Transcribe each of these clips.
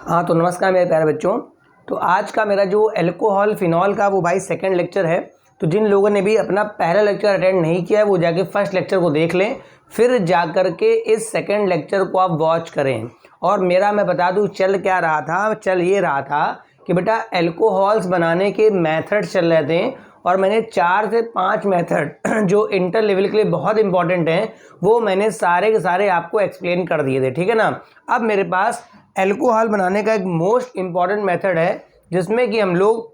हाँ तो नमस्कार मेरे प्यारे बच्चों। तो आज का मेरा जो एल्कोहल फिनॉल का वो भाई सेकंड लेक्चर है। तो जिन लोगों ने भी अपना पहला लेक्चर अटेंड नहीं किया है वो जाके फर्स्ट लेक्चर को देख लें, फिर जा कर के इस सेकंड लेक्चर को आप वॉच करें। और मेरा मैं बता दूँ चल क्या रहा था, चल ये रहा था कि बेटा एल्कोहल्स बनाने के मेथड चल रहे थे और मैंने 4 से 5 मेथड जो इंटर लेवल के लिए बहुत इंपॉर्टेंट हैं वो मैंने सारे के सारे आपको एक्सप्लेन कर दिए थे, ठीक है ना। अब मेरे पास एल्कोहल बनाने का एक मोस्ट इम्पॉर्टेंट मेथड है जिसमें कि हम लोग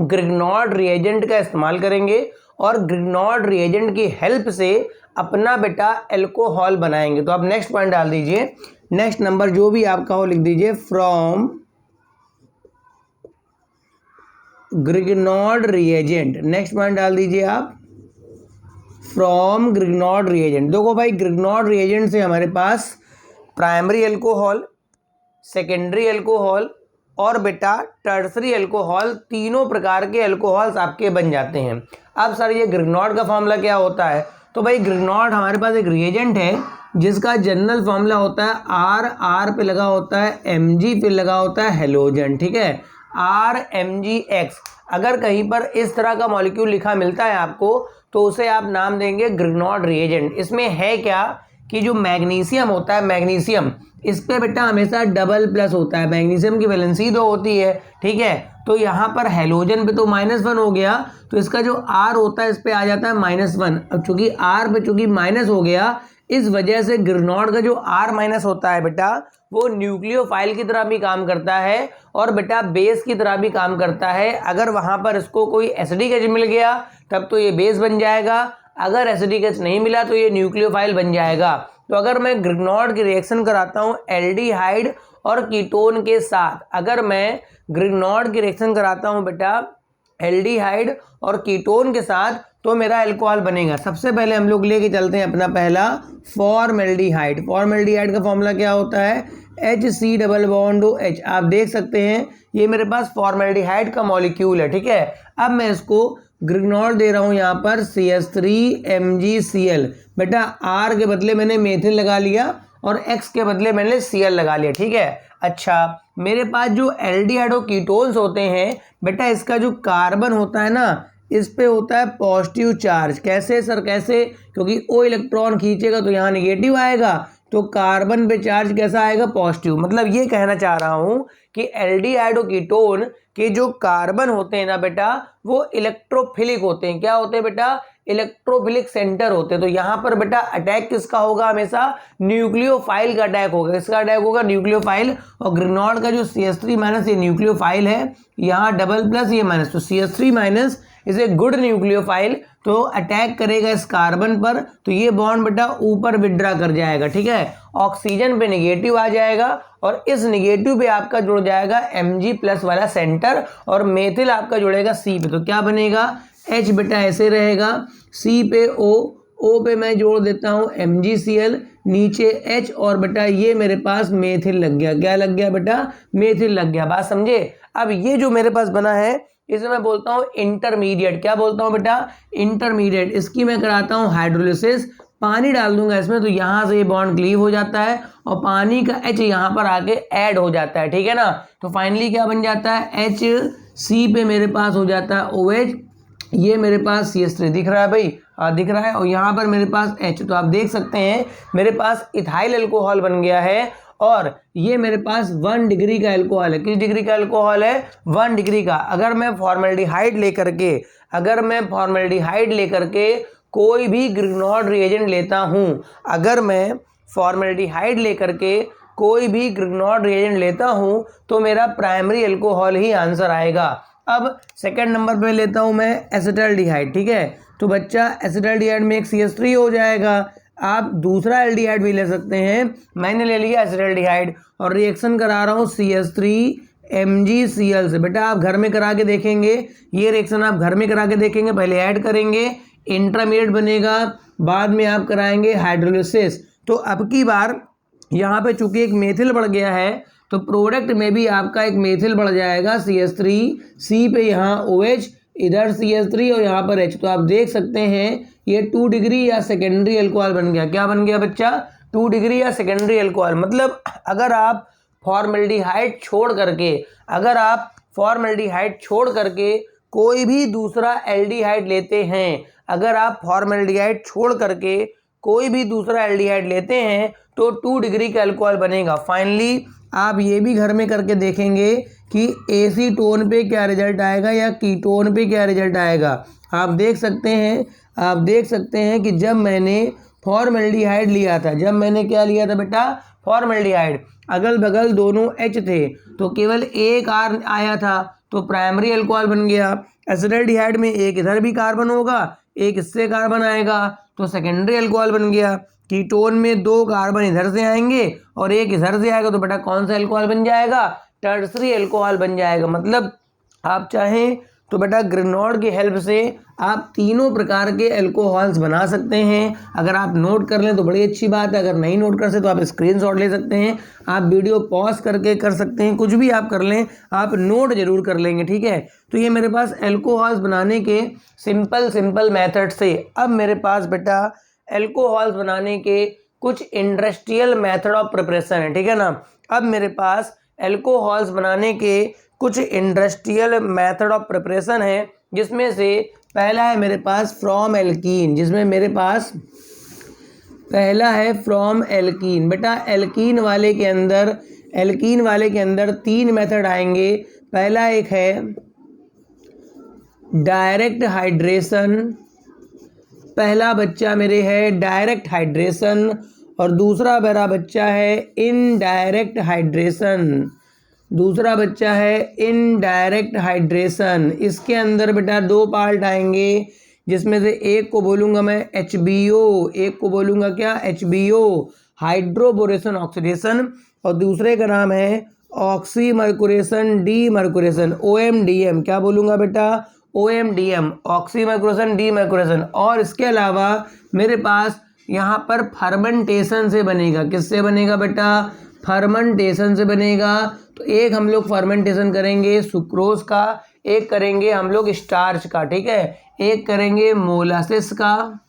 ग्रिग्नॉर्ड रिएजेंट का इस्तेमाल करेंगे और ग्रिग्नॉर्ड रिएजेंट की हेल्प से अपना बेटा एल्कोहल बनाएंगे। तो आप नेक्स्ट पॉइंट डाल दीजिए, नेक्स्ट नंबर जो भी आपका हो लिख दीजिए, फ्रॉम ग्रिग्नॉर्ड रिएजेंट। नेक्स्ट पॉइंट डाल दीजिए आप, फ्रॉम ग्रिग्नॉर्ड रिएजेंट। देखो भाई ग्रिग्नॉर्ड रिएजेंट से हमारे पास प्राइमरी एल्कोहल, सेकेंडरी एल्कोहल और बेटा टर्सरी एल्कोहल, तीनों प्रकार के एल्कोहल्स आपके बन जाते हैं। अब सर ये ग्रिग्नॉर्ड का फॉर्मूला क्या होता है? तो भाई ग्रिग्नॉर्ड हमारे पास एक रिएजेंट है जिसका जनरल फॉर्मूला होता है आर पे लगा होता है Mg पे लगा होता है हेलोजन, ठीक है, RMgX। अगर कहीं पर इस तरह का मॉलिक्यूल लिखा मिलता है आपको तो उसे आप नाम देंगे ग्रिग्नॉर्ड रिएजेंट। इसमें है क्या कि जो मैग्नीशियम होता है, मैग्नीशियम इस पे बेटा हमेशा डबल प्लस होता है, मैग्नीशियम की वैलेंसी 2 होती है, ठीक है। तो यहाँ पर हेलोजन पे तो -1 हो गया, तो इसका जो R होता है इस पे आ जाता है -1। अब चूंकि R पे चूंकि माइनस हो गया, इस वजह से ग्रिग्नॉर्ड का जो R- होता है बेटा वो न्यूक्लियोफाइल की तरह भी काम करता है और बेटा बेस की तरह भी काम करता है। अगर वहां पर इसको कोई एसिडिक एच मिल गया तब तो ये बेस बन जाएगा, अगर एसिडिक एच नहीं मिला तो ये न्यूक्लियोफाइल बन जाएगा। तो अगर मैं ग्रिग्नॉर्ड की रिएक्शन कराता हूँ एल्डिहाइड और कीटोन के साथ, अगर मैं ग्रिग्नॉर्ड की रिएक्शन कराता हूँ बेटा एल्डिहाइड और कीटोन के साथ, तो मेरा एल्कोहल बनेगा। सबसे पहले हम लोग लेके चलते हैं अपना पहला फॉर्मल्डिहाइड। फॉर्मल्डिहाइड का फॉर्मूला क्या होता है? HC≡OH। आप देख सकते हैं ये मेरे पास फॉर्मल्डिहाइड का मॉलिक्यूल है, ठीक है। अब मैं इसको ग्रिग्नॉर्ड दे रहा हूं यहाँ पर CH3MgCl। बेटा R के बदले मैंने मेथिल लगा लिया और X के बदले मैंने Cl लगा लिया, ठीक है। अच्छा, मेरे पास जो एल्डिहाइड कीटोन्स होते हैं बेटा, इसका जो कार्बन होता है ना इस पे होता है पॉजिटिव चार्ज। कैसे सर, कैसे? क्योंकि O इलेक्ट्रॉन खींचेगा तो यहाँ निगेटिव आएगा, तो कार्बन पे चार्ज कैसा आएगा? पॉजिटिव। मतलब ये कहना चाह रहा हूँ कि एल्डिहाइड कीटोन के जो कार्बन होते हैं ना बेटा वो इलेक्ट्रोफिलिक होते हैं। क्या होते हैं बेटा? इलेक्ट्रोफिलिक सेंटर होते हैं। तो यहाँ पर बेटा अटैक किसका होगा? हमेशा न्यूक्लियोफाइल का अटैक होगा। किसका अटैक होगा? न्यूक्लियोफाइल। और ग्रिग्नॉर्ड का जो CH3- ये न्यूक्लियोफाइल है, यहाँ डबल प्लस ये माइनस, तो CH3- is a good nucleophile, तो अटैक करेगा इस कार्बन पर, तो ये बॉन्ड बेटा ऊपर विड्रा कर जाएगा, ठीक है। ऑक्सीजन पे नेगेटिव आ जाएगा और इस नेगेटिव पे आपका जुड़ जाएगा Mg+ वाला सेंटर और मेथिल आपका जुड़ेगा C पे। तो क्या बनेगा? H बेटा ऐसे रहेगा, C पे O पे मैं जोड़ देता हूँ MgCl, नीचे H और बेटा ये मेरे पास मेथिल लग गया। क्या लग गया बेटा? मेथिल लग गया। बात समझे? अब ये जो मेरे पास बना है इसे मैं बोलता हूँ इंटरमीडिएट। क्या बोलता हूँ बेटा? इंटरमीडिएट। इसकी मैं कराता हूँ हाइड्रोलिसिस, पानी डाल दूंगा इसमें तो यहाँ से ये बॉन्ड क्लीव हो जाता है और पानी का H यहाँ पर आके ऐड हो जाता है, ठीक है ना। तो फाइनली क्या बन जाता है? HC पे मेरे पास हो जाता है OH, ये मेरे पास CH3 दिख रहा है भाई, दिख रहा है, और यहाँ पर मेरे पास H। तो आप देख सकते हैं मेरे पास इथाइल अल्कोहल बन गया है और ये मेरे पास 1 डिग्री का अल्कोहल है। किस डिग्री का अल्कोहल है? 1 डिग्री का। अगर मैं फॉर्मल्डिहाइड लेकर के कोई भी ग्रिग्नॉर्ड रिएजेंट लेता हूं, अगर मैं फॉर्मल्डिहाइड लेकर के कोई भी ग्रिग्नॉर्ड रिएजेंट लेता हूं तो मेरा प्राइमरी अल्कोहल ही आंसर आएगा। अब सेकंड नंबर पे लेता हूं मैं एसिटाल्डिहाइड, ठीक है। तो बच्चा एसिटाल्डिहाइड में एक CH3 हो जाएगा। आप दूसरा एल्डिहाइड भी ले सकते हैं, मैंने ले लिया एसिटाल्डिहाइड और रिएक्शन करा रहा हूँ CH3MgCl से। बेटा आप घर में करा के देखेंगे, ये रिएक्शन आप घर में करा के देखेंगे, पहले ऐड करेंगे, इंटरमीडिएट बनेगा, बाद में आप कराएंगे हाइड्रोलिसिस। तो अब की बार यहाँ पे चूंकि एक मेथिल बढ़ गया है तो प्रोडक्ट में भी आपका एक मेथिल बढ़ जाएगा, CH3, C पे यहाँ OH, इधर CH3 और यहाँ पर H। तो आप देख सकते हैं ये 2 डिग्री या सेकेंडरी अल्कोहल बन गया। क्या बन गया बच्चा? 2 डिग्री या सेकेंडरी अल्कोहल। मतलब अगर आप फॉर्मल्डिहाइड छोड़ करके, अगर आप फॉर्मल्डिहाइड छोड़ करके कोई भी दूसरा एल्डिहाइड लेते हैं, अगर आप फॉर्मल्डिहाइड छोड़ करके कोई भी दूसरा एल्डिहाइड लेते हैं तो 2 डिग्री का अल्कोहल बनेगा। फाइनली आप ये भी घर में करके देखेंगे कि एसीटोन पे क्या रिजल्ट आएगा या कीटोन पे क्या रिजल्ट आएगा। आप देख सकते हैं कि जब मैंने फॉर्मल्डिहाइड लिया था, जब मैंने क्या लिया था बेटा, फॉर्मल्डिहाइड, अगल बगल दोनों H थे तो केवल एक R आया था तो प्राइमरी अल्कोहल बन गया। एसिडल्डिहाइड में एक इधर भी कार्बन होगा, एक इससे कार्बन आएगा तो सेकेंडरी अल्कोहल बन गया। कीटोन में 2 कार्बन इधर से आएंगे और एक इधर से आएगा तो बेटा कौन सा अल्कोहल बन जाएगा, टर्सरी अल्कोहल बन जाएगा। मतलब आप चाहें तो बेटा ग्रिग्नॉर्ड की हेल्प से आप तीनों प्रकार के अल्कोहल्स बना सकते हैं। अगर आप नोट कर लें तो बड़ी अच्छी बात है, अगर नहीं नोट कर सकते तो आप स्क्रीनशॉट ले सकते हैं, आप वीडियो पॉज करके कर सकते हैं, कुछ भी आप कर लें, आप नोट जरूर कर लेंगे, ठीक है। तो ये मेरे पास अल्कोहल्स बनाने के सिंपल मेथड से। अब मेरे पास बेटा अल्कोहल्स बनाने के कुछ इंडस्ट्रियल मेथड ऑफ प्रिपरेशन है, ठीक है ना। अब मेरे पास अल्कोहल्स बनाने के कुछ इंडस्ट्रियल मेथड ऑफ प्रिपरेशन है, जिसमें से पहला है मेरे पास फ्रॉम एल्कीन, जिसमें मेरे पास पहला है फ्रॉम एल्कीन। बेटा एल्कीन वाले के अंदर 3 मेथड आएंगे। पहला एक है डायरेक्ट हाइड्रेशन, पहला बच्चा मेरे है डायरेक्ट हाइड्रेशन और दूसरा मेरा बच्चा है इनडायरेक्ट हाइड्रेशन, दूसरा बच्चा है इनडायरेक्ट हाइड्रेशन। इसके अंदर बेटा 2 पार्ट आएंगे, जिसमें से एक को बोलूँगा मैं HBO, एक को बोलूँगा क्या, HBO हाइड्रोबोरेशन ऑक्सीडेशन, और दूसरे का नाम है ऑक्सीमर्कुरेशन डीमर्कुरेशन, OMDM। क्या बोलूँगा बेटा, OMDM, ऑक्सीमर्कुरेशन डीमर्कुरेशन। और इसके अलावा मेरे पास यहाँ पर फर्मेंटेशन से बनेगा। किससे बनेगा बेटा, फर्मेंटेशन से बनेगा। तो एक हम लोग फर्मेंटेशन करेंगे सुक्रोज का, एक करेंगे हम लोग स्टार्च का, ठीक है, एक करेंगे मोलासिस का,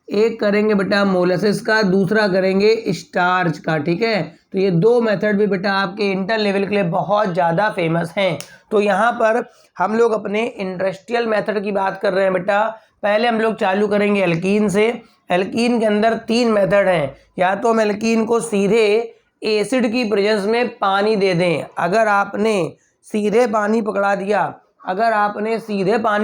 एक करेंगे बेटा मोलासिस का, दूसरा करेंगे स्टार्च का, ठीक है। तो ये 2 मेथड भी बेटा आपके इंटर लेवल के लिए बहुत ज़्यादा फेमस हैं। तो यहाँ पर हम लोग अपने इंडस्ट्रियल मेथड की बात कर रहे हैं बेटा। पहले हम लोग चालू करेंगे एल्कीन से। एल्कीन के अंदर 3 मेथड हैं, या तो हम एल्कीन को सीधे एसिड की प्रेजेंस में पानी दे दें, अगर आपने सीधे पानी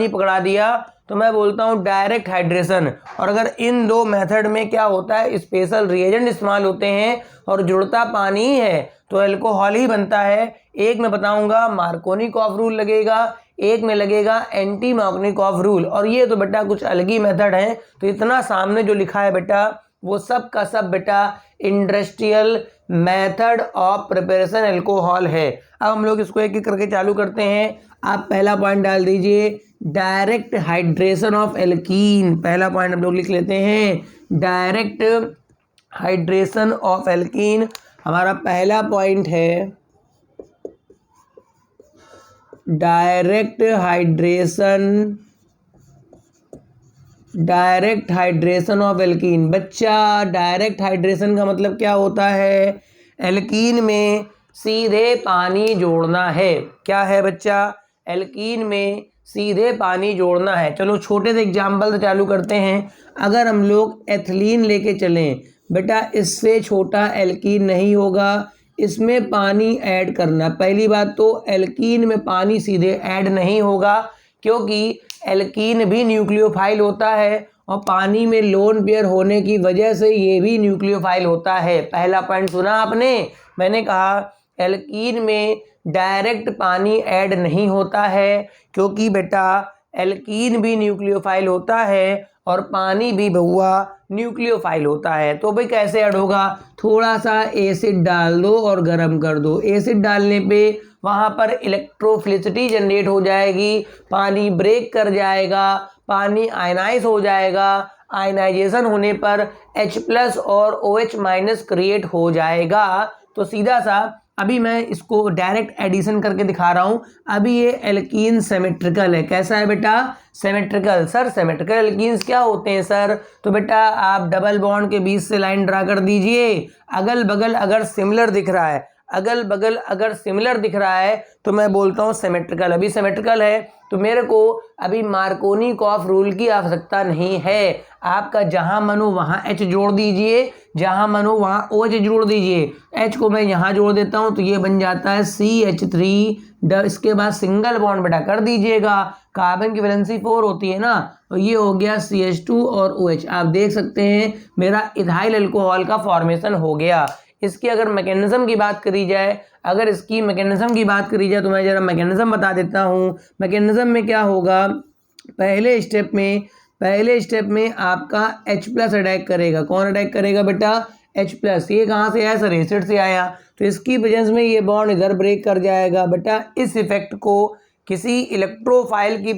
पकड़ा दिया तो मैं बोलता हूँ डायरेक्ट हाइड्रेशन। और अगर इन 2 मेथड में क्या होता है, स्पेशल रिएजेंट इस्तेमाल होते हैं और जुड़ता पानी ही है तो अल्कोहल ही बनता है। एक में बताऊंगा मार्कोनिकॉफ रूल लगेगा, एक में लगेगा एंटी मार्कोनिकॉफ रूल, और ये तो बेटा कुछ अलग ही मेथड है। तो इतना सामने जो लिखा है बेटा वो सब का सब बेटा industrial method of preparation alcohol है। अब हम लोग इसको एक एक करके चालू करते हैं। आप पहला पॉइंट डाल दीजिए डायरेक्ट हाइड्रेशन ऑफ एल्कीन। पहला पॉइंट हम लोग लिख लेते हैं डायरेक्ट हाइड्रेशन ऑफ एल्कीन। हमारा पहला पॉइंट है डायरेक्ट हाइड्रेशन ऑफ एल्कीन। बच्चा डायरेक्ट हाइड्रेशन का मतलब क्या होता है, एल्कीन में सीधे पानी जोड़ना है। क्या है बच्चा, एल्कीन में सीधे पानी जोड़ना है। चलो छोटे से एग्जाम्पल से चालू करते हैं। अगर हम लोग एथिलीन लेके चलें बेटा, इससे छोटा एल्कीन नहीं होगा, इसमें पानी ऐड करना। पहली बात तो एल्कीन में पानी सीधे ऐड नहीं होगा, क्योंकि एल्कीन भी न्यूक्लियोफाइल होता है और पानी में लोन पेयर होने की वजह से ये भी न्यूक्लियोफाइल होता है। पहला पॉइंट सुना आपने, मैंने कहा एल्कीन में डायरेक्ट पानी ऐड नहीं होता है, क्योंकि बेटा एल्कीन भी न्यूक्लियोफाइल होता है और पानी भी बहुआ न्यूक्लियोफाइल होता है। तो भाई कैसे ऐड होगा, थोड़ा सा एसिड डाल दो और गर्म कर दो। एसिड डालने पे वहाँ पर इलेक्ट्रोफिलिसिटी जनरेट हो जाएगी, पानी ब्रेक कर जाएगा, पानी आयनाइज हो जाएगा। आयनाइजेशन होने पर H+ और OH- क्रिएट हो जाएगा। तो सीधा सा अभी मैं इसको डायरेक्ट एडिशन करके दिखा रहा हूँ। अभी ये एल्कीन सिमेट्रिकल है। कैसा है बेटा, सिमेट्रिकल। सर सिमेट्रिकल एल्कीन्स क्या होते हैं सर, तो बेटा आप डबल बॉन्ड के बीच से लाइन ड्रा कर दीजिए, अगल बगल अगर सिमिलर दिख रहा है, अगल बगल अगर सिमिलर दिख रहा है तो मैं बोलता हूँ सिमेट्रिकल। अभी सिमेट्रिकल है तो मेरे को अभी मार्कोनिकॉफ रूल की आवश्यकता नहीं है। आपका जहां मन हो वहां एच जोड़ दीजिए, जहां मन हो वहां ओ एच जोड़ दीजिए। एच को मैं यहां जोड़ देता हूं तो ये बन जाता है CH3। इसके बाद सिंगल बॉन्ड बेटा कर दीजिएगा, कार्बन की वैलेंसी 4 होती है ना, तो ये हो गया CH2 और OH। आप देख सकते हैं मेरा इथाइल अल्कोहल का फॉर्मेशन हो गया। इसकी अगर मैकेनिज्म की बात करी जाए, अगर इसकी मैकेनिज्म की बात करी जाए तो मैं जरा मैकेनिज्म बता देता हूँ। मैकेनिज्म में क्या होगा, पहले स्टेप में आपका H+ अटैक करेगा। कौन अटैक करेगा बेटा, H+। ये कहाँ से आया सर, एसिड से आया, तो इसकी प्रेजेंस में ये बॉन्ड इधर ब्रेक कर जाएगा बेटा। इस इफेक्ट को किसी इलेक्ट्रोफाइल की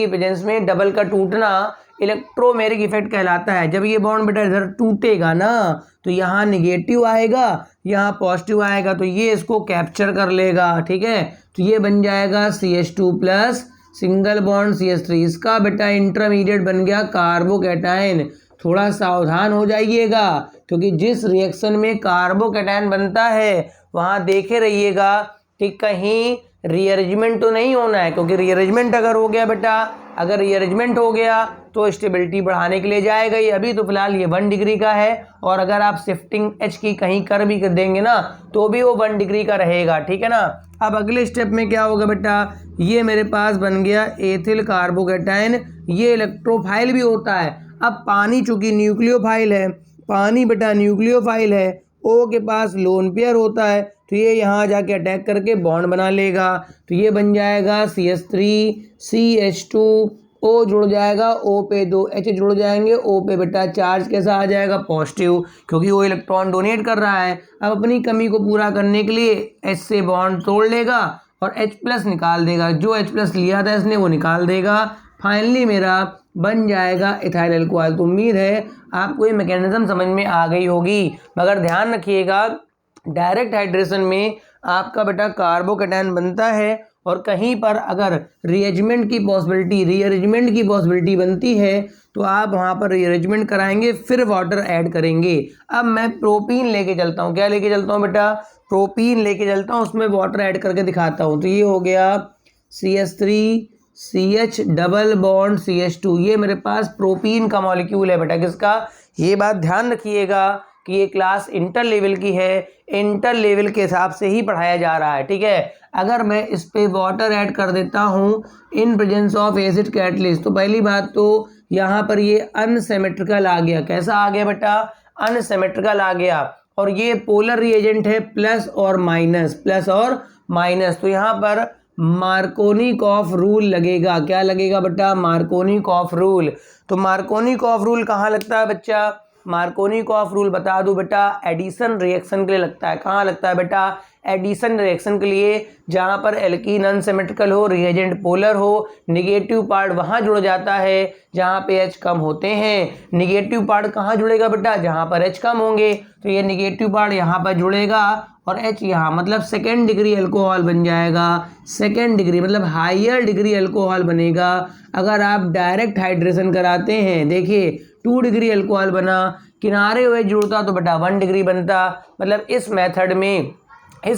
प्रेजेंस में डबल का टूटना इलेक्ट्रोमेरिक इफेक्ट कहलाता है। जब ये बॉन्ड बेटा इधर टूटेगा ना तो यहाँ निगेटिव आएगा, यहाँ पॉजिटिव आएगा, तो ये इसको कैप्चर कर लेगा, ठीक है। तो ये बन जाएगा CH2+ सिंगल बॉन्ड CH3। इसका बेटा इंटरमीडिएट बन गया कार्बोकैटायन। थोड़ा सावधान हो जाइएगा क्योंकि जिस रिएक्शन में कार्बोकैटायन बनता है वहाँ देखे रहिएगा कि कहीं रीअरेंजमेंट तो नहीं होना है, क्योंकि रीअरेंजमेंट अगर हो गया बेटा, अगर रीअरेंजमेंट हो गया तो स्टेबिलिटी बढ़ाने के लिए जाएगा ही। अभी तो फिलहाल ये 1 डिग्री का है, और अगर आप शिफ्टिंग H की कहीं कर भी कर देंगे ना तो भी वो 1 डिग्री का रहेगा, ठीक है ना। अब अगले स्टेप में क्या होगा बेटा, ये मेरे पास बन गया एथिल कार्बोकैटायन। ये इलेक्ट्रोफाइल भी होता है। अब पानी चूंकि न्यूक्लियोफाइल है, पानी बेटा न्यूक्लियोफाइल है, O के पास लोन पेयर होता है, तो ये यहाँ जाके अटैक करके बॉन्ड बना लेगा। तो ये बन जाएगा CH3 CH2, O जुड़ जाएगा, O पे 2 H जुड़ जाएंगे, O पे बेटा चार्ज कैसा आ जाएगा, पॉजिटिव, क्योंकि वो इलेक्ट्रॉन डोनेट कर रहा है। अब अपनी कमी को पूरा करने के लिए H से बॉन्ड तोड़ लेगा और H+ निकाल देगा। जो H+ लिया था इसने वो निकाल देगा। फाइनली मेरा बन जाएगा इथाइल अल्कोहल। तो उम्मीद है आपको ये मैकेनिज्म समझ में आ गई होगी, मगर ध्यान रखिएगा डायरेक्ट हाइड्रेशन में आपका बेटा कार्बोकैटायन बनता है, और कहीं पर अगर रीअरेंजमेंट की पॉसिबिलिटी बनती है तो आप वहाँ पर रीअरेंजमेंट कराएंगे, फिर वाटर ऐड करेंगे। अब मैं प्रोपीन लेके चलता हूँ। क्या लेके चलता हूँ बेटा, प्रोपीन लेके चलता हूँ, उसमें वाटर ऐड करके दिखाता हूँ। तो ये हो गया CH3 CH double bond CH2। ये मेरे पास प्रोपीन का मॉलिक्यूल है बेटा। किसका, ये बात ध्यान रखिएगा कि ये क्लास इंटर लेवल की है, इंटर लेवल के हिसाब से ही पढ़ाया जा रहा है, ठीक है। अगर मैं इस पे वाटर ऐड कर देता हूँ इन प्रेजेंस ऑफ एसिड कैटलिस्ट, तो पहली बात तो यहाँ पर ये अनसिमेट्रिकल आ गया। कैसा आ गया बेटा, अनसिमेट्रिकल आ गया। और ये पोलर रिएजेंट है, प्लस और माइनस। तो यहाँ पर मार्कोनिकॉफ रूल लगेगा। क्या लगेगा बेटा, मार्कोनिकॉफ रूल। तो मार्कोनिकॉफ रूल कहाँ लगता है बच्चा, मार्कोनिकॉफ रूल बता दूं बेटा, एडिशन रिएक्शन के लिए लगता है। कहाँ लगता है बेटा, एडिशन रिएक्शन के लिए, जहाँ पर एल्कीन अनसिमेट्रिकल हो, रिएजेंट पोलर हो, निगेटिव पार्ट वहाँ जुड़ जाता है जहाँ पे H कम होते हैं। निगेटिव पार्ट कहाँ जुड़ेगा बेटा, जहाँ पर H कम होंगे, तो ये निगेटिव पार्ट यहाँ पर जुड़ेगा और H यहाँ, मतलब सेकेंड डिग्री अल्कोहल बन जाएगा। सेकेंड डिग्री मतलब हायर डिग्री अल्कोहल बनेगा। अगर आप डायरेक्ट हाइड्रेशन कराते हैं, देखिए 2 डिग्री अल्कोहल बना, किनारे हुए जुड़ता तो बेटा 1 डिग्री बनता। मतलब इस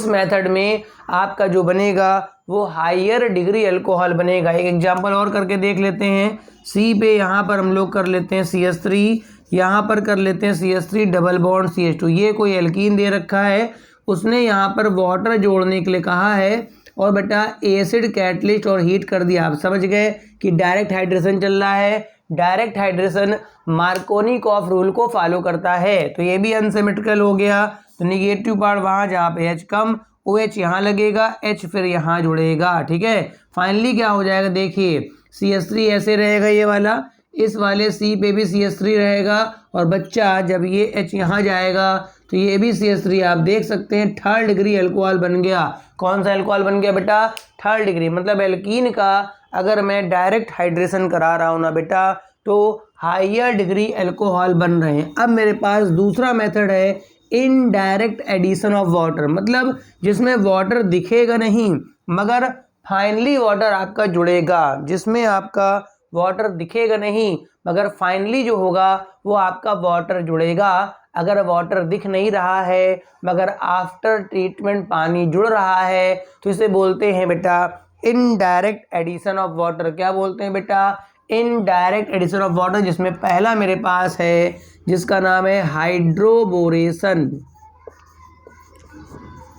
मेथड में आपका जो बनेगा वो हायर डिग्री अल्कोहल बनेगा। एक एग्जांपल और करके देख लेते हैं। C पे यहाँ पर हम लोग कर लेते हैं CH3, यहाँ पर कर लेते हैं CH3 डबल बॉन्ड CH2। ये कोई एल्कीन दे रखा है, उसने यहाँ पर वाटर जोड़ने के लिए कहा है, और बेटा एसिड कैटलिस्ट और हीट कर दिया। आप समझ गए कि डायरेक्ट हाइड्रेशन चल रहा है। डायरेक्ट हाइड्रेशन मार्कोनिकॉफ रूल को फॉलो करता है। तो ये भी अनसिमेट्रिकल हो गया, तो निगेटिव पार्ट वहाँ जहाँ पे H कम, OH यहाँ लगेगा, H फिर यहाँ जुड़ेगा, ठीक है। फाइनली क्या हो जाएगा, देखिए CH3 ऐसे रहेगा ये वाला, इस वाले C पे भी CH3 रहेगा, और बच्चा जब ये H यहाँ जाएगा तो ये भी CH3 आप देख सकते हैं 3rd डिग्री अल्कोहल बन गया। कौन सा अल्कोहल बन गया बेटा, 3rd डिग्री। मतलब एल्कीन का अगर मैं डायरेक्ट हाइड्रेशन करा रहा हूँ ना बेटा, तो हायर डिग्री अल्कोहल बन रहे हैं। अब मेरे पास दूसरा मेथड है इनडायरेक्ट एडिशन ऑफ वाटर, मतलब जिसमें वाटर दिखेगा नहीं मगर फाइनली वाटर आपका जुड़ेगा। जिसमें आपका वाटर दिखेगा नहीं मगर फाइनली जो होगा वो आपका वाटर जुड़ेगा। अगर वाटर दिख नहीं रहा है मगर आफ्टर ट्रीटमेंट पानी जुड़ रहा है तो इसे बोलते हैं बेटा इनडायरेक्ट एडिशन ऑफ वाटर। क्या बोलते हैं बेटा? इनडायरेक्ट एडिशन ऑफ वाटर, जिसमें पहला मेरे पास है जिसका नाम है हाइड्रोबोरेशन।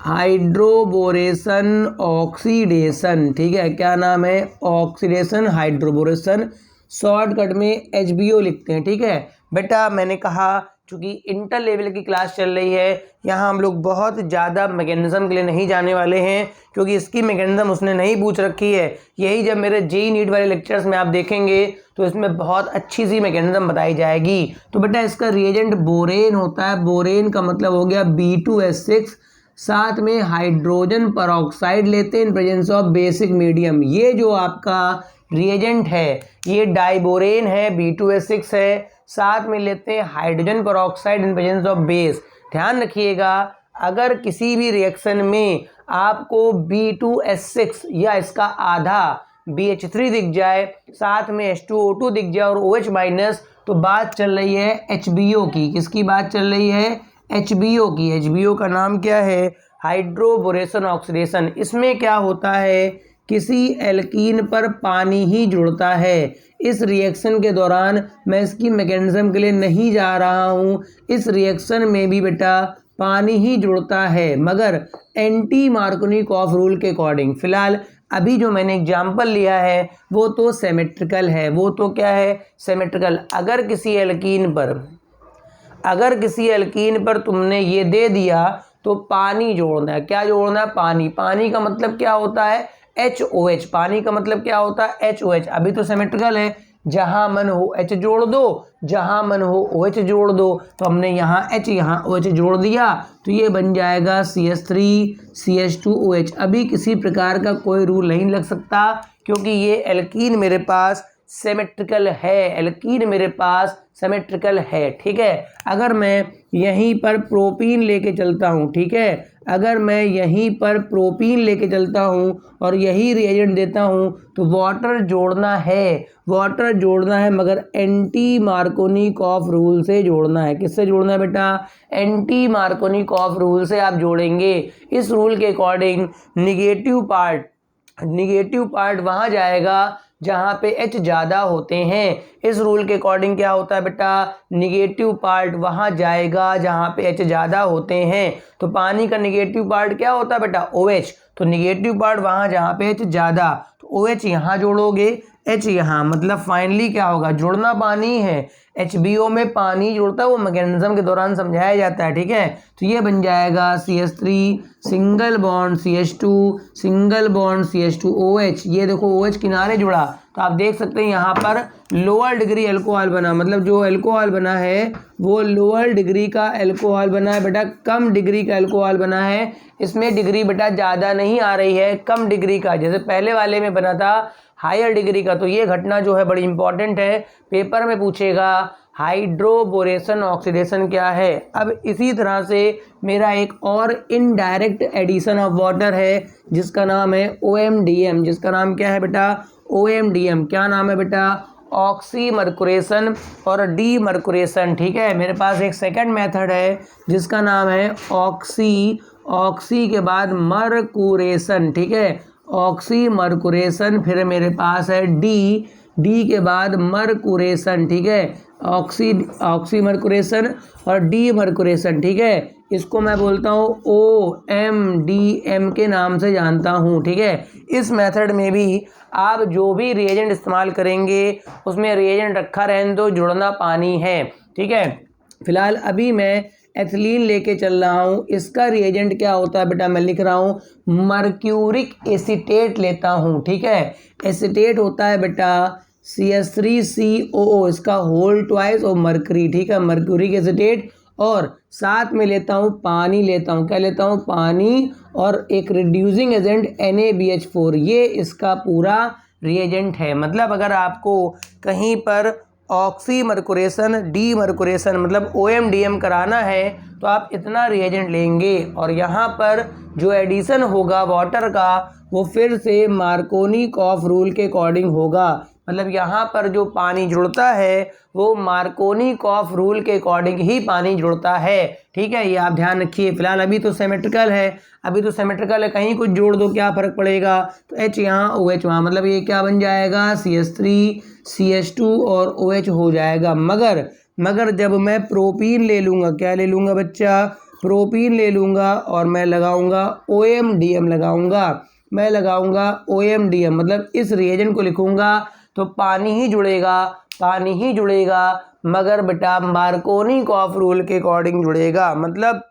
हाइड्रोबोरेशन ऑक्सीडेशन, ठीक है, क्या नाम है? ऑक्सीडेशन, हाइड्रोबोरेशन, शॉर्टकट में HBO लिखते हैं। ठीक है बेटा, मैंने कहा चूंकि इंटर लेवल की क्लास चल रही है, यहाँ हम लोग बहुत ज़्यादा मैकेनिज्म के लिए नहीं जाने वाले हैं क्योंकि इसकी मैकेनिज्म उसने नहीं पूछ रखी है। यही जब मेरे JEE नीट वाले लेक्चर्स में आप देखेंगे तो इसमें बहुत अच्छी सी मैकेनिज्म बताई जाएगी। तो बेटा इसका रिएजेंट बोरेन होता है। बोरेन का मतलब हो गया B2S6, साथ में हाइड्रोजन परऑक्साइड लेते हैं इन प्रेजेंस ऑफ बेसिक मीडियम। ये जो आपका रिएजेंट है ये डाइबोरेन है, B2S6 है, साथ में लेते हैं hydrogen peroxide in presence of base. ध्यान रखिएगा, अगर किसी भी रिएक्शन में आपको B2S6 या इसका आधा BH3 दिख जाए, साथ में H2O2 दिख जाए और OH माइनस, तो बात चल रही है HBO की। किसकी बात चल रही है? HBO की। HBO का नाम क्या है? Hydroboration oxidation. इसमें क्या होता है, किसी एल्कीन पर पानी ही जुड़ता है। इस रिएक्शन के दौरान मैं इसकी मैकेनिज्म के लिए नहीं जा रहा हूँ, इस रिएक्शन में भी बेटा पानी ही जुड़ता है मगर एंटी मार्कोनिकॉफ रूल के अकॉर्डिंग। फिलहाल अभी जो मैंने एग्जाम्पल लिया है वो तो सिमेट्रिकल है। वो तो क्या है? सिमेट्रिकल। अगर किसी एल्कीन पर तुमने ये दे दिया तो पानी जोड़ना है। क्या जोड़ना है? पानी। पानी का मतलब क्या होता है? HOH। पानी का मतलब क्या होता है? HOH। अभी तो सिमेट्रिकल है, जहां मन हो H जोड़ दो, जहां मन हो OH जोड़ दो। तो हमने यहाँ H यहाँ OH जोड़ दिया तो ये बन जाएगा CH3CH2OH। अभी किसी प्रकार का कोई रूल नहीं लग सकता क्योंकि ये एल्कीन मेरे पास सिमेट्रिकल है। एल्कीन मेरे पास सिमेट्रिकल है। ठीक है, अगर मैं यहीं पर प्रोपीन लेके चलता हूँ, ठीक है, अगर मैं यहीं पर प्रोपीन लेके चलता हूँ और यही रिएजेंट देता हूँ तो वाटर जोड़ना है, वाटर जोड़ना है मगर एंटी मार्कोनिकॉफ रूल से जोड़ना है। किससे जोड़ना है बेटा? एंटी मार्कोनिकॉफ रूल से आप जोड़ेंगे। इस रूल के अकॉर्डिंग निगेटिव पार्ट वहाँ जाएगा जहाँ पे H ज़्यादा होते हैं। इस रूल के अकॉर्डिंग क्या होता है बेटा? निगेटिव पार्ट वहाँ जाएगा जहाँ पे H ज़्यादा होते हैं। तो पानी का निगेटिव पार्ट क्या होता है बेटा? OH। तो निगेटिव पार्ट वहाँ जहाँ पे H ज़्यादा, तो OH यहाँ जोड़ोगे, H यहाँ, मतलब फाइनली क्या होगा? जुड़ना पानी है। HBO में पानी जुड़ता है, वो मैकेनिज्म के दौरान समझाया जाता है। ठीक है, तो ये बन जाएगा CH3 single bond CH2 single bond CH2OH। ये देखो OH किनारे जुड़ा, तो आप देख सकते हैं यहाँ पर लोअर डिग्री एल्कोहल बना, मतलब जो एल्कोहल बना है वो लोअर डिग्री का एल्कोहल बना है बेटा, कम डिग्री का एल्कोहल बना है। इसमें डिग्री बेटा ज़्यादा नहीं आ रही है, कम डिग्री का, जैसे पहले वाले में बना था हायर डिग्री का। तो ये घटना जो है बड़ी इंपॉर्टेंट है, पेपर में पूछेगा हाइड्रोबोरेशन ऑक्सीडेशन क्या है। अब इसी तरह से मेरा एक और इनडायरेक्ट एडिशन ऑफ वाटर है जिसका नाम है OMDM। जिसका नाम क्या है बेटा? OMDM। क्या नाम है बेटा? ऑक्सीमर्कुरेशन और डीमर्कुरेशन। ठीक है, मेरे पास एक सेकंड मेथड है जिसका नाम है ऑक्सी के बाद मर्कुरेशन। ठीक है, ऑक्सीमर्कुरेशन, फिर मेरे पास है डी के बाद मर्कुरेशन। ठीक है, ऑक्सीमर्कुरेशन और डीमर्कुरेशन। ठीक है, इसको मैं बोलता हूँ OMDM के नाम से जानता हूँ। ठीक है, इस मेथड में भी आप जो भी रिएजेंट इस्तेमाल करेंगे उसमें रिएजेंट रखा रहने दो, जुड़ना पानी है। ठीक है, फिलहाल अभी मैं एथिलीन लेके चल रहा हूँ। इसका रिएजेंट क्या होता है बेटा? मैं लिख रहा हूँ मर्क्यूरिक एसीटेट लेता हूँ। ठीक है, एसीटेट होता है बेटा CH3COO, इसका होल ट्वाइस और मर्करी। ठीक है, मर्क्यूरिक एसीटेट, और साथ में लेता हूँ पानी लेता हूँ। क्या लेता हूँ? पानी, और एक रिड्यूसिंग एजेंट NaBH4। ये इसका पूरा रिएजेंट है। मतलब अगर आपको कहीं पर ऑक्सीमर्कुरेशन डीमर्कुरेशन मतलब OMDM कराना है तो आप इतना रिएजेंट लेंगे, और यहाँ पर जो एडिशन होगा वाटर का वो फिर से मार्कोनिकॉफ रूल के अकॉर्डिंग होगा। मतलब यहाँ पर जो पानी जुड़ता है वो मार्कोनी-कॉफ रूल के अकॉर्डिंग ही पानी जुड़ता है। ठीक है, ये आप ध्यान रखिए। फिलहाल अभी तो सिमेट्रिकल है, कहीं कुछ जोड़ दो क्या फ़र्क पड़ेगा। तो H यहाँ OH वहाँ, मतलब ये क्या बन जाएगा CH3 CH2 और OH हो जाएगा। मगर जब मैं प्रोपीन ले लूँगा, क्या ले लूँगा बच्चा, प्रोपीन ले लूँगा और मैं लगाऊँगा OMDM OMDM, मतलब इस रिएजेंट को लिखूँगा तो पानी ही जुड़ेगा, मगर बेटा मार्कोनी-कॉफ रूल के अकॉर्डिंग जुड़ेगा। मतलब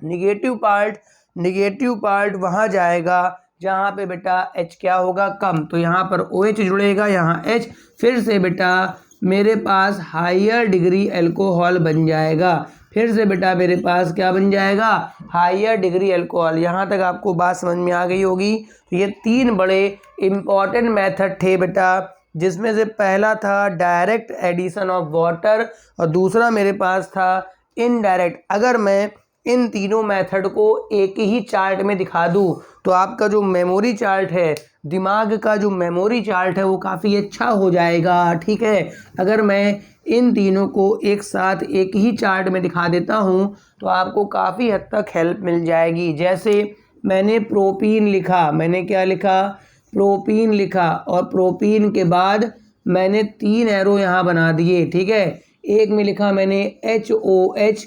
निगेटिव पार्ट वहाँ जाएगा जहाँ पे बेटा H क्या होगा, कम। तो यहाँ पर OH जुड़ेगा, यहाँ H, फिर से बेटा मेरे पास हायर डिग्री एल्कोहल बन जाएगा। फिर से बेटा मेरे पास क्या बन जाएगा, हायर डिग्री एल्कोहल। यहाँ तक आपको बात समझ में आ गई होगी। तो ये 3 बड़े इम्पॉर्टेंट मेथड थे बेटा, जिसमें से पहला था डायरेक्ट एडिशन ऑफ वाटर और दूसरा मेरे पास था इनडायरेक्ट। अगर मैं इन तीनों मेथड को एक ही चार्ट में दिखा दूँ तो आपका जो मेमोरी चार्ट है, दिमाग का जो मेमोरी चार्ट है, वो काफ़ी अच्छा हो जाएगा। ठीक है, अगर मैं इन तीनों को एक साथ एक ही चार्ट में दिखा देता हूँ तो आपको काफ़ी हद तक हेल्प मिल जाएगी। जैसे मैंने प्रोपीन लिखा, मैंने क्या लिखा, प्रोपीन लिखा, और प्रोपीन के बाद मैंने 3 एरो यहाँ बना दिए। ठीक है, एक में लिखा मैंने HOH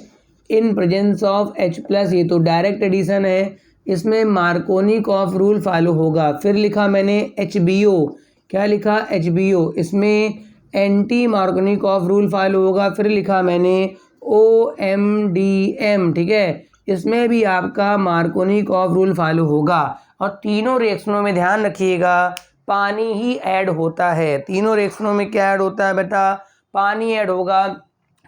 in presence of H+, ये तो डायरेक्ट एडिशन है, इसमें मार्कोनी-कॉफ रूल फॉलो होगा। फिर लिखा मैंने HBO, क्या लिखा, HBO, इसमें एंटी मार्कोनी-कॉफ रूल फॉलो होगा। फिर लिखा मैंने OMDM, ठीक है, इसमें भी आपका मार्कोनी-कॉफ रूल फॉलो होगा। और तीनों रिएक्शनों में ध्यान रखिएगा पानी ही ऐड होता है। तीनों रिएक्शनों में क्या ऐड होता है बेटा, पानी ऐड होगा।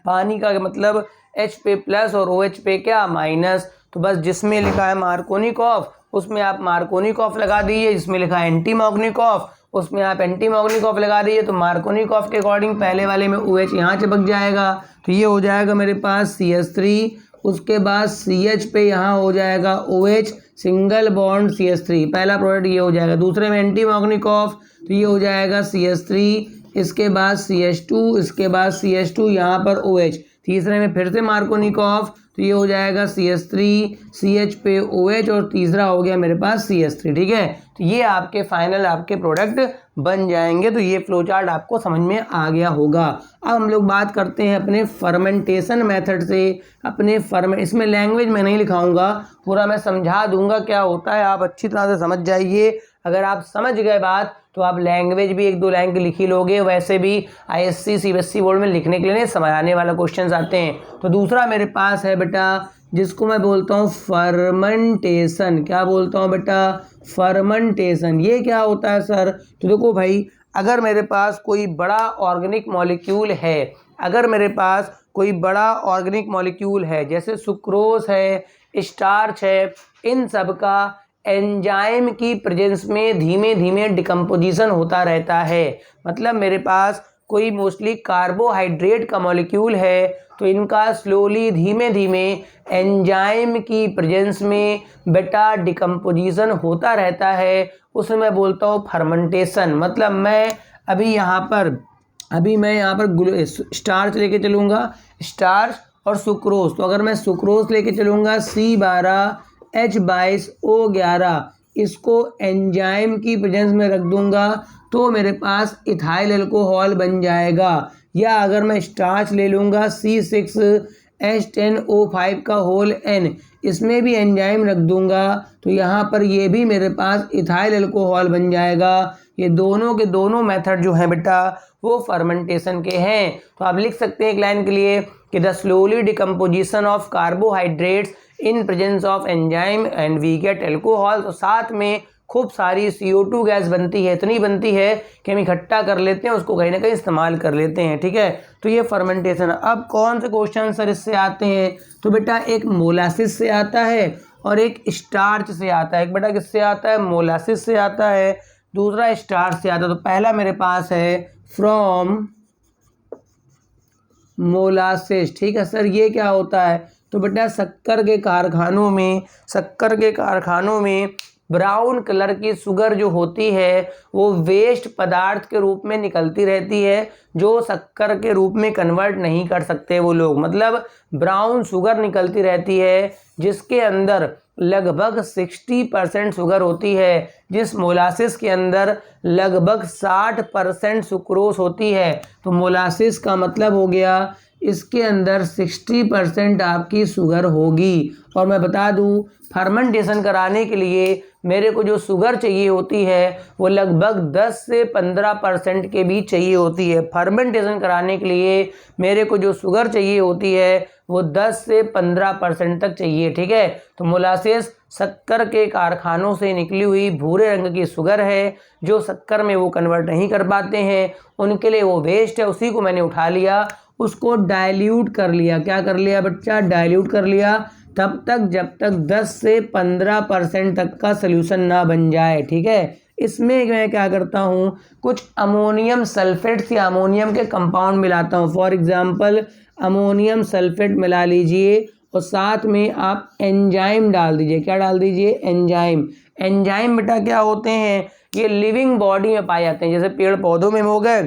पानी का मतलब H पे प्लस और OH पे क्या, माइनस। तो बस जिसमें लिखा है मार्कोनी-कॉफ उसमें आप मार्कोनी-कॉफ लगा दीजिए, जिसमें लिखा है एंटी मार्कोनी-कॉफ उसमें आप एंटी मार्कोनी-कॉफ लगा दीजिए। तो मार्कोनी-कॉफ के अकॉर्डिंग पहले वाले में OH यहाँ चिपक जाएगा, तो ये हो जाएगा मेरे पास CH3। उसके बाद CH पे यहाँ हो जाएगा OH, सिंगल बॉन्ड CH3, पहला प्रोडक्ट ये हो जाएगा। दूसरे में एंटी मार्कोनी-कॉफ, तो ये हो जाएगा CH3, इसके बाद CH2, इसके बाद CH2, यहाँ पर OH। तीसरे में फिर से मार्कोनी-कॉफ, तो ये हो जाएगा CH3, CH पे OH, और तीसरा हो गया मेरे पास CH3। ठीक है, तो ये आपके फाइनल आपके प्रोडक्ट बन जाएंगे। तो ये फ्लो चार्ट आपको समझ में आ गया होगा। अब हम लोग बात करते हैं अपने फर्मेंटेशन मेथड से। इसमें लैंग्वेज मैं नहीं लिखाऊंगा, पूरा मैं समझा दूंगा क्या होता है, आप अच्छी तरह से समझ जाइए। अगर आप समझ गए बात तो आप लैंग्वेज भी 1-2 लाइन की लिख ही लोगे। वैसे भी ISC CBSE बोर्ड में लिखने के लिए नहीं, समझाने वाला क्वेश्चंस आते हैं। तो दूसरा मेरे पास है बेटा, जिसको मैं बोलता हूँ फर्मेंटेशन। क्या बोलता हूँ बेटा, फर्मेंटेशन। ये क्या होता है सर, तो देखो भाई, अगर मेरे पास कोई बड़ा ऑर्गेनिक मॉलिक्यूल है, जैसे सुक्रोज है, स्टार्च है, इन सब का एंजाइम की प्रेजेंस में धीमे धीमे डिकम्पोजिशन होता रहता है। मतलब मेरे पास कोई मोस्टली कार्बोहाइड्रेट का मॉलिक्यूल है, तो इनका स्लोली धीमे धीमे एंजाइम की प्रेजेंस में बेटा डिकम्पोजिशन होता रहता है, उसे मैं बोलता हूँ फर्मेंटेशन। मतलब मैं यहाँ पर स्टार्च लेके चलूँगा, स्टार्च और सुक्रोज। तो अगर मैं सुक्रोज लेके चलूँगा C12H22O11, इसको एंजाइम की प्रेजेंस में रख दूंगा तो मेरे पास इथाइल अल्कोहल बन जाएगा। या अगर मैं स्टार्च ले लूँगा C6H10O5 का होल N, इसमें भी एंजाइम रख दूंगा तो यहाँ पर ये भी मेरे पास इथाइल अल्कोहल बन जाएगा। ये दोनों के दोनों मेथड जो हैं बेटा वो फर्मेंटेशन के हैं। तो आप लिख सकते हैं एक लाइन के लिए कि the slowly decomposition of carbohydrates in presence of enzyme and we get alcohol. तो साथ में खूब सारी CO2 गैस बनती है, इतनी बनती है कि हम इकट्ठा कर लेते हैं, उसको कहीं ना कहीं इस्तेमाल कर लेते हैं। ठीक है, तो ये फर्मेंटेशन। अब कौन से क्वेश्चन सर इससे आते हैं, तो बेटा एक मोलासिस से आता है और एक स्टार्च से आता है। एक बेटा किससे आता है, मोलासिस से आता है, दूसरा स्टार्च से आता है। तो पहला मेरे पास है फ्रॉम मोलासिस। ठीक है सर, ये क्या होता है, तो बेटा शक्कर के कारखानों में ब्राउन कलर की शुगर जो होती है वो वेस्ट पदार्थ के रूप में निकलती रहती है, जो शक्कर के रूप में कन्वर्ट नहीं कर सकते वो लोग। मतलब ब्राउन शुगर निकलती रहती है जिसके अंदर लगभग 60% शुगर होती है, जिस मोलासिस के अंदर लगभग 60% सुक्रोज होती है। तो मोलासिस का मतलब हो गया इसके अंदर 60% आपकी शुगर होगी। और मैं बता दूं, फर्मेंटेशन कराने के लिए मेरे को जो शुगर चाहिए होती है वो लगभग 10 से 15% के बीच चाहिए होती है। फर्मेंटेशन कराने के लिए मेरे को जो शुगर चाहिए होती है वो 10 से 15% तक चाहिए, ठीक है। तो मोलासेस शक्कर के कारखानों से निकली हुई भूरे रंग की शुगर है, जो शक्कर में वो कन्वर्ट नहीं कर पाते हैं, उनके लिए वो वेस्ट है। उसी को मैंने उठा लिया, उसको डाइल्यूट कर लिया। क्या कर लिया बच्चा? डाइल्यूट कर लिया, तब तक जब तक 10 से 15% तक का सोल्यूशन ना बन जाए, ठीक है। इसमें मैं क्या करता हूँ, कुछ अमोनियम सल्फेट या अमोनियम के कंपाउंड मिलाता हूँ। फॉर एग्जांपल अमोनियम सल्फेट मिला लीजिए और साथ में आप एंजाइम डाल दीजिए। क्या डाल दीजिए? एंजाइम। एंजाइम बेटा क्या होते हैं? ये लिविंग बॉडी में पाए जाते हैं, जैसे पेड़ पौधों में हो गए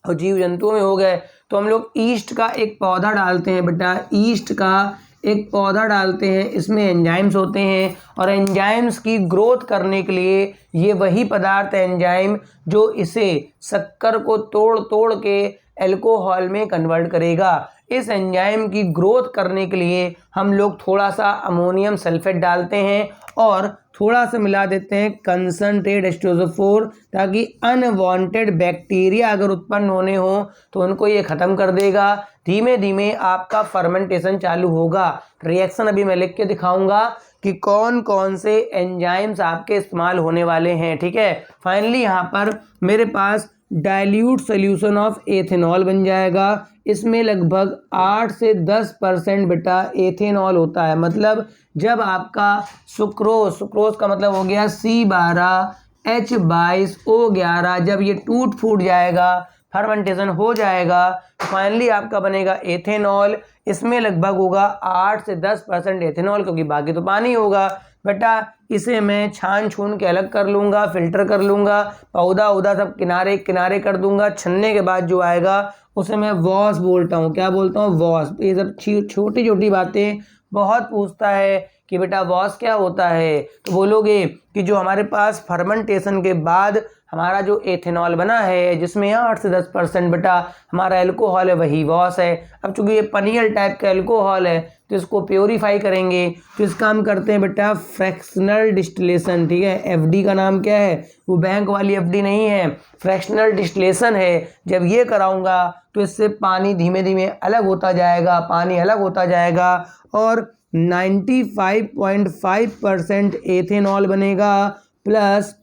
और जीव जंतुओं में हो गए। तो हम लोग ईस्ट का एक पौधा डालते हैं बेटा, ईस्ट का एक पौधा डालते हैं, इसमें एंजाइम्स होते हैं और एंजाइम्स की ग्रोथ करने के लिए ये वही पदार्थ है एंजाइम जो इसे शक्कर को तोड़ तोड़ के अल्कोहल में कन्वर्ट करेगा। इस एंजाइम की ग्रोथ करने के लिए हम लोग थोड़ा सा अमोनियम सल्फेट डालते हैं और थोड़ा सा मिला देते हैं कंसनट्रेट H2SO4, ताकि अनवांटेड बैक्टीरिया अगर उत्पन्न होने हो तो उनको ये ख़त्म कर देगा। धीमे धीमे आपका फर्मेंटेशन चालू होगा। रिएक्शन अभी मैं लिख के दिखाऊंगा कि कौन कौन से एंजाइम्स आपके इस्तेमाल होने वाले हैं, ठीक है। फाइनली यहाँ पर मेरे पास डाइल्यूट सोल्यूशन ऑफ एथेनॉल बन जाएगा। इसमें लगभग 8 से 10% बेटा एथेनॉल होता है। मतलब जब आपका सुक्रोज का मतलब हो गया C12H22O11, जब ये टूट फूट जाएगा, फर्मेंटेशन हो जाएगा, तो फाइनली आपका बनेगा एथेनॉल। इसमें लगभग होगा 8 से 10% एथेनॉल, क्योंकि बाकी तो पानी होगा बेटा। इसे मैं छान छून के अलग कर लूँगा, फिल्टर कर लूँगा, पौधा उदा सब किनारे किनारे कर दूंगा। छन्ने के बाद जो आएगा उसे मैं वॉश बोलता हूँ। क्या बोलता हूँ? वॉश। ये सब छोटी छोटी बातें बहुत पूछता है कि बेटा वॉश क्या होता है, तो बोलोगे कि जो हमारे पास फर्मेंटेशन के बाद हमारा जो एथेनॉल बना है जिसमें 8 से 10% बेटा हमारा एल्कोहल है, वही वॉश है। अब चूंकि ये पनीयल टाइप का एल्कोहल है तो इसको प्योरीफाई करेंगे, तो इसका हम करते हैं बेटा फ्रैक्शनल डिस्टिलेशन, ठीक है। एफडी का नाम क्या है? वो बैंक वाली एफडी नहीं है, फ्रैक्शनल डिस्टिलेशन है। जब ये कराऊंगा तो इससे पानी धीमे धीमे अलग होता जाएगा, पानी अलग होता जाएगा और 95.5% एथेनॉल बनेगा, प्लस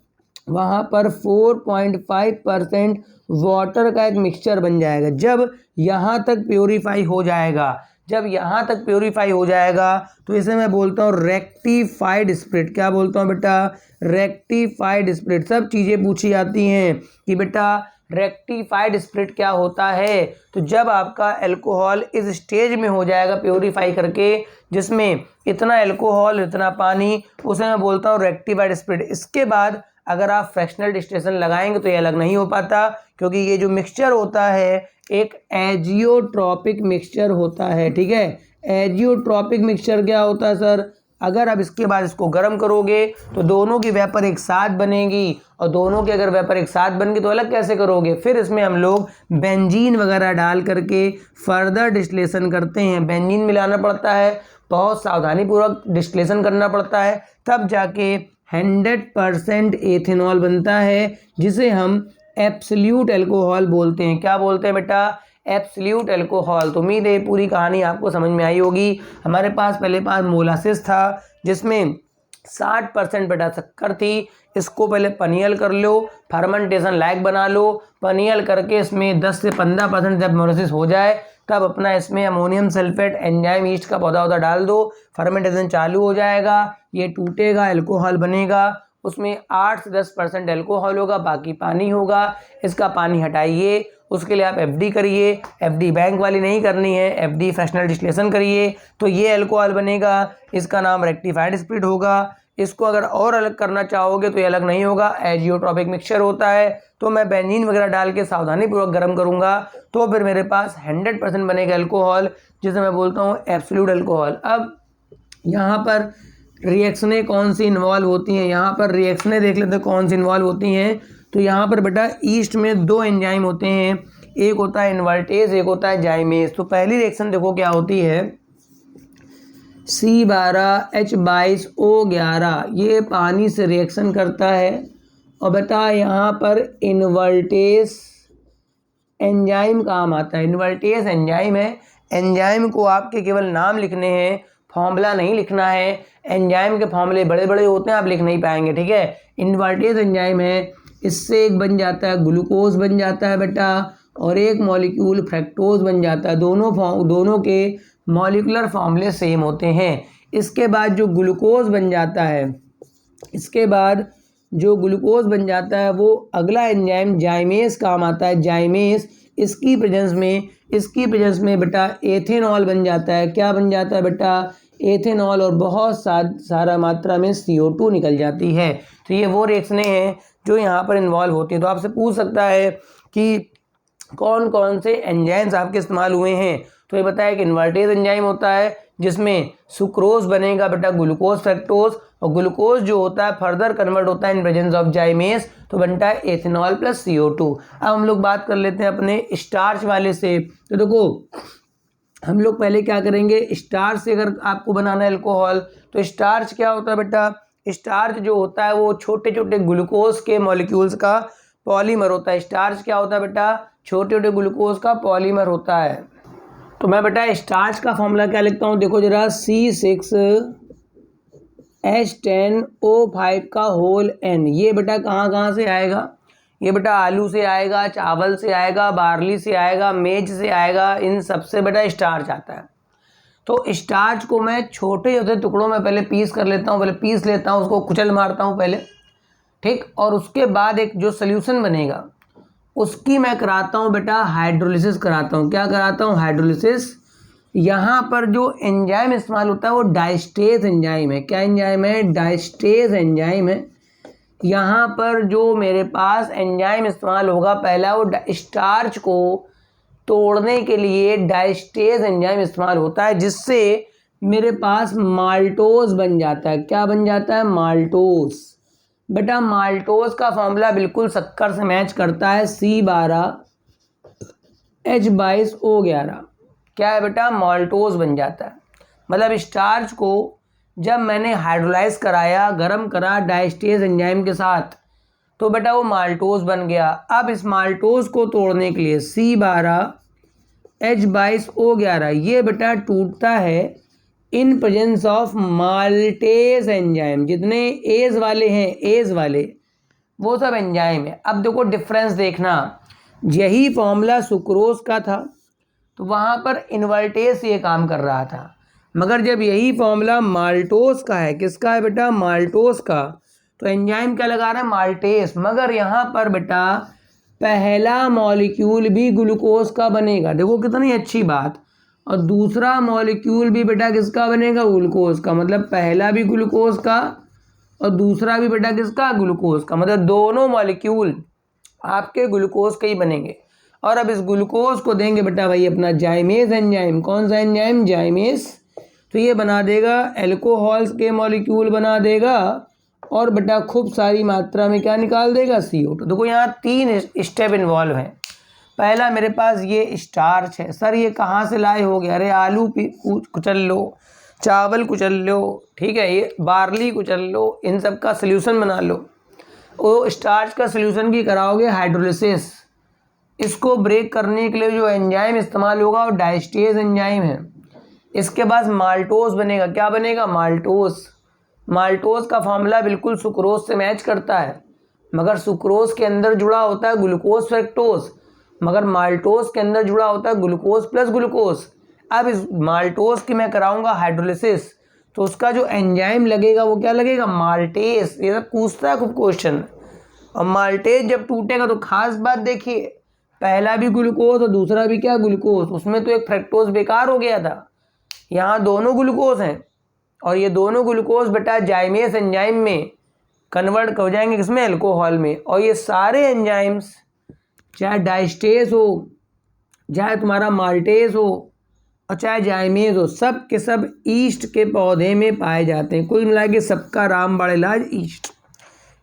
वहाँ पर 4.5% वाटर का एक मिक्सचर बन जाएगा। जब यहाँ तक प्योरीफाई हो जाएगा, जब यहाँ तक प्योरीफाई हो जाएगा तो इसे मैं बोलता हूँ रेक्टिफाइड स्प्रिट। क्या बोलता हूँ बेटा? Rectified spirit. सब चीज़ें पूछी जाती हैं कि बेटा रेक्टिफाइड स्प्रिट क्या होता है। तो जब आपका अल्कोहल इस स्टेज में हो जाएगा प्योरीफाई करके, जिसमें इतना अल्कोहल इतना पानी, उसे मैं बोलता हूँ रेक्टिफाइड स्प्रिट। इसके बाद अगर आप फ्रैक्शनल डिस्टिलेशन लगाएंगे तो ये अलग नहीं हो पाता, क्योंकि ये जो मिक्सचर होता है एक एजियोट्रॉपिक मिक्सचर होता है, ठीक है। एजियोट्रॉपिक मिक्सचर क्या होता है सर? अगर आप इसके बाद इसको गर्म करोगे तो दोनों की वेपर एक साथ बनेगी, और दोनों की अगर वेपर एक साथ बन गई तो अलग कैसे करोगे? फिर इसमें हम लोग बेंजीन वगैरह डाल करके फर्दर डिस्टिलेशन करते हैं। बेंजीन मिलाना पड़ता है, बहुत सावधानीपूर्वक डिस्टिलेशन करना पड़ता है, तब जाके 100% एथेनॉल बनता है, जिसे हम एब्सोल्यूट अल्कोहल बोलते हैं। क्या बोलते हैं बेटा? Absolute alcohol. तो उम्मीद है पूरी कहानी आपको समझ में आई होगी। हमारे पास पहले मोलासिस था जिसमें 60% बेटा शक्कर थी। इसको पहले पनियल कर लो, फर्मेंटेशन लायक बना लो। पनियल करके इसमें 10 से 15% जब मोलासिस हो जाए तब अपना इसमें अमोनियम सल्फेट एंजाइम ईस्ट का पौधा डाल दो, फर्मेंटेशन चालू हो जाएगा, ये टूटेगा, अल्कोहल बनेगा। उसमें 8 से 10% अल्कोहल होगा, बाकी पानी होगा। इसका पानी हटाइए, उसके लिए आप एफडी करिए। एफडी बैंक वाली नहीं करनी है, एफडी फ्रैक्शनल डिस्टिलेशन करिए, तो ये अल्कोहल बनेगा। इसका नाम रेक्टिफाइड स्प्रिट होगा। इसको अगर और अलग करना चाहोगे तो ये अलग नहीं होगा, एजियोट्रॉपिक मिक्सचर होता है। तो मैं बेंजीन वगैरह डाल के सावधानीपूर्वक गर्म करूँगा तो फिर मेरे पास 100% बनेगा अल्कोहल, जिसे मैं बोलता हूँ एब्सोल्यूट अल्कोहल। अब यहाँ पर रिएक्शनें कौन सी इन्वॉल्व होती हैं, यहाँ पर रिएक्शनें देख लेते हैं कौन सी इन्वॉल्व होती हैं। तो यहाँ पर बेटा ईस्ट में 2 एंजाइम होते हैं, एक होता है इन्वर्टेज, एक होता है जाइमेज। तो पहली रिएक्शन देखो क्या होती है, C12H22O11, ये पानी से रिएक्शन करता है। और बेटा यहाँ पर इन्वर्टेज एंजाइम काम आता है, इन्वर्टेज एंजाइम है। एंजाइम को आपके केवल नाम लिखने हैं, फॉर्मूला नहीं लिखना है। एंजाइम के फॉर्मूले बड़े बड़े होते हैं, आप लिख नहीं पाएंगे, ठीक है। इन्वर्टेज एंजाइम है, इससे एक बन जाता है ग्लूकोज बन जाता है बेटा, और एक मॉलिक्यूल फ्रक्टोज बन जाता है। दोनों के मॉलिक्यूलर फॉर्मूले सेम होते हैं। इसके बाद जो ग्लूकोज बन जाता है, वो अगला एंजाइम जाइमेज काम आता है, जाइमेज। इसकी प्रेजेंस में बेटा एथेनॉल बन जाता है। क्या बन जाता है बेटा, एथेनॉल, और बहुत सारा मात्रा में CO2 निकल जाती है। तो ये वो रिएक्शनें हैं जो यहाँ पर इन्वॉल्व होती हैं। तो आपसे पूछ सकता है कि कौन कौन से एंजाइम्स आपके इस्तेमाल हुए हैं। तो ये बताया कि इन्वर्टेज एंजाइम होता है जिसमें सुक्रोज बनेगा बेटा ग्लूकोज फ्रक्टोज, और ग्लूकोज जो होता है फर्दर कन्वर्ट होता है इन प्रेजेंस ऑफ जाइमेज, तो बनता है एथेनॉल प्लस CO2। अब हम लोग बात कर लेते हैं अपने स्टार्च वाले से। तो देखो हम लोग पहले क्या करेंगे, स्टार्च से अगर आपको बनाना है अल्कोहल, तो स्टार्च क्या होता है बेटा, स्टार्च जो होता है वो छोटे छोटे ग्लूकोज के मॉलिक्यूल्स का पॉलीमर होता है। स्टार्च क्या होता है बेटा, छोटे छोटे ग्लूकोज का पॉलीमर होता है। तो मैं बेटा स्टार्च का फॉर्मूला क्या लिखता हूँ, देखो जरा, C6H10O5 का होल N। ये बेटा कहाँ से आएगा, ये बेटा आलू से आएगा, चावल से आएगा, बार्ली से आएगा, मेज से आएगा, इन सबसे बेटा स्टार्च आता है। तो स्टार्च को मैं छोटे छोटे टुकड़ों में पहले पीस लेता हूँ, उसको कुचल मारता हूँ पहले, ठीक। और उसके बाद एक जो सोल्यूशन बनेगा उसकी मैं कराता हूँ बेटा हाइड्रोलिसिस कराता हूँ। क्या कराता हूँ, हाइड्रोलिसिस। यहाँ पर जो एंजाइम इस्तेमाल होता है वो डायस्टेज एंजाइम है। क्या एंजाइम है, डायस्टेज एंजाइम है। यहाँ पर जो मेरे पास एंजाइम इस्तेमाल होगा पहला, वो स्टार्च को तोड़ने के लिए डायस्टेज एंजाइम इस्तेमाल होता है, जिससे मेरे पास माल्टोज बन जाता है। क्या बन जाता है, माल्टोज। बेटा माल्टोज का फॉर्मूला बिल्कुल शक्कर से मैच करता है, C12H22O11। क्या है बेटा, माल्टोज बन जाता है। मतलब स्टार्च को जब मैंने हाइड्रोलाइज कराया, गर्म करा डायस्टेज एंजाइम के साथ, तो बेटा वो माल्टोज बन गया। अब इस माल्टोज को तोड़ने के लिए C12H22O11 ये बेटा टूटता है इन प्रेजेंस ऑफ माल्टेज एंजाइम। जितने एज वाले हैं, एज वाले वो सब एंजाइम है। अब देखो डिफरेंस देखना, यही फॉर्मूला सुक्रोज का था तो वहाँ पर इन्वर्टेज ये काम कर रहा था, मगर जब यही फॉर्मूला माल्टोज का है, किसका है बेटा, माल्टोज का, तो एंजाइम क्या लगा रहा है, माल्टेज। मगर यहाँ पर बेटा पहला मॉलिक्यूल भी ग्लूकोज का बनेगा, देखो कितनी अच्छी बात, और दूसरा मॉलिक्यूल भी बेटा किसका बनेगा, ग्लूकोज का। मतलब पहला भी ग्लूकोज का और दूसरा भी बेटा किसका, ग्लूकोज का। मतलब दोनों मॉलिक्यूल आपके ग्लूकोज के ही बनेंगे। और अब इस ग्लूकोज को देंगे बेटा भाई अपना जाइमेज एंजाइम। कौन सा एंजाइम, जाइमेज। तो ये बना देगा एल्कोहल्स के मॉलिक्यूल बना देगा, और बेटा खूब सारी मात्रा में क्या निकाल देगा, CO2। देखो यहाँ 3 स्टेप इन्वॉल्व हैं। पहला मेरे पास ये स्टार्च है, सर ये कहाँ से लाए होगे, अरे आलू कुचल लो, चावल कुचल लो, ठीक है, ये बार्ली कुचल लो, इन सब का सोल्यूशन बना लो। वो स्टार्च का सोल्यूशन की कराओगे हाइड्रोलिसिस। इसको ब्रेक करने के लिए जो एंजाइम इस्तेमाल होगा वो डायस्टेज एंजाइम है। इसके बाद माल्टोज बनेगा। क्या बनेगा, माल्टोज। माल्टोज का फॉर्मूला बिल्कुल सुक्रोज से मैच करता है, मगर सुक्रोज के अंदर जुड़ा होता है ग्लूकोज फ्रक्टोज, मगर माल्टोज के अंदर जुड़ा होता है ग्लूकोज प्लस ग्लूकोज। अब इस माल्टोज की मैं कराऊंगा हाइड्रोलिसिस, तो उसका जो एंजाइम लगेगा वो क्या लगेगा, माल्टेज। ये सब पूछता है खूब क्वेश्चन। और माल्टेज जब टूटेगा तो खास बात देखिए, पहला भी ग्लूकोज और दूसरा भी क्या, ग्लूकोज। उसमें तो एक फ्रक्टोज बेकार हो गया था, यहाँ दोनों ग्लूकोज हैं और ये दोनों ग्लूकोज बेटा जाइमेस एंजाइम में कन्वर्ट हो जाएंगे किसमें, अल्कोहल में। और ये सारे एंजाइम्स चाहे डाइस्टेस हो, चाहे तुम्हारा माल्टेस हो और चाहे जाइमेज हो, सब के सब ईस्ट के पौधे में पाए जाते हैं। कुल मिला के सबका रामबाण इलाज ईस्ट।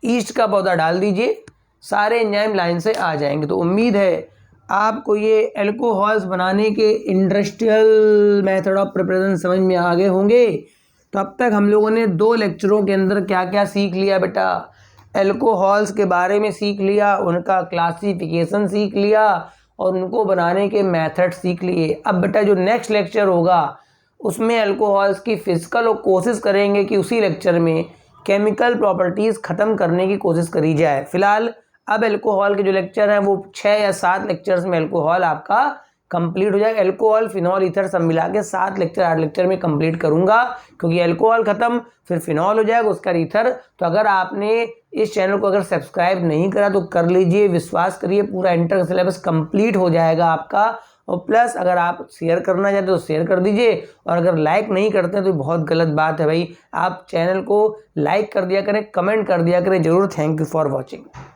ईस्ट का पौधा डाल दीजिए, सारे एंजाइम लाइन से आ जाएंगे। तो उम्मीद है आपको ये एल्कोहल्स बनाने के इंडस्ट्रियल मेथड ऑफ प्रिपरेशन समझ में आ गए होंगे। तो अब तक हम लोगों ने 2 लेक्चरों के अंदर क्या क्या सीख लिया बेटा, एल्कोहल्स के बारे में सीख लिया, उनका क्लासिफिकेशन सीख लिया और उनको बनाने के मेथड सीख लिए। अब बेटा जो नेक्स्ट लेक्चर होगा उसमें अल्कोहल्स की फिजिकल और कोशिश करेंगे कि उसी लेक्चर में केमिकल प्रॉपर्टीज़ ख़त्म करने की कोशिश करी जाए। फिलहाल अब अल्कोहल के जो लेक्चर हैं वो 6 या 7 लेक्चर्स में अल्कोहल आपका कंप्लीट हो जाएगा। अल्कोहल, फिनॉल, ईथर सब मिला के 7 लेक्चर 8 लेक्चर में कंप्लीट करूंगा, क्योंकि अल्कोहल खत्म फिर फिनॉल हो जाएगा, उसका ईथर। तो अगर आपने इस चैनल को अगर सब्सक्राइब नहीं करा तो कर लीजिए, विश्वास करिए पूरा इंटर सिलेबस कंप्लीट हो जाएगा आपका। और प्लस अगर आप शेयर करना चाहते हो तो शेयर कर दीजिए, और अगर लाइक नहीं करते तो बहुत गलत बात है भाई। आप चैनल को लाइक कर दिया करें, कमेंट कर दिया करें जरूर। Thank you for watching.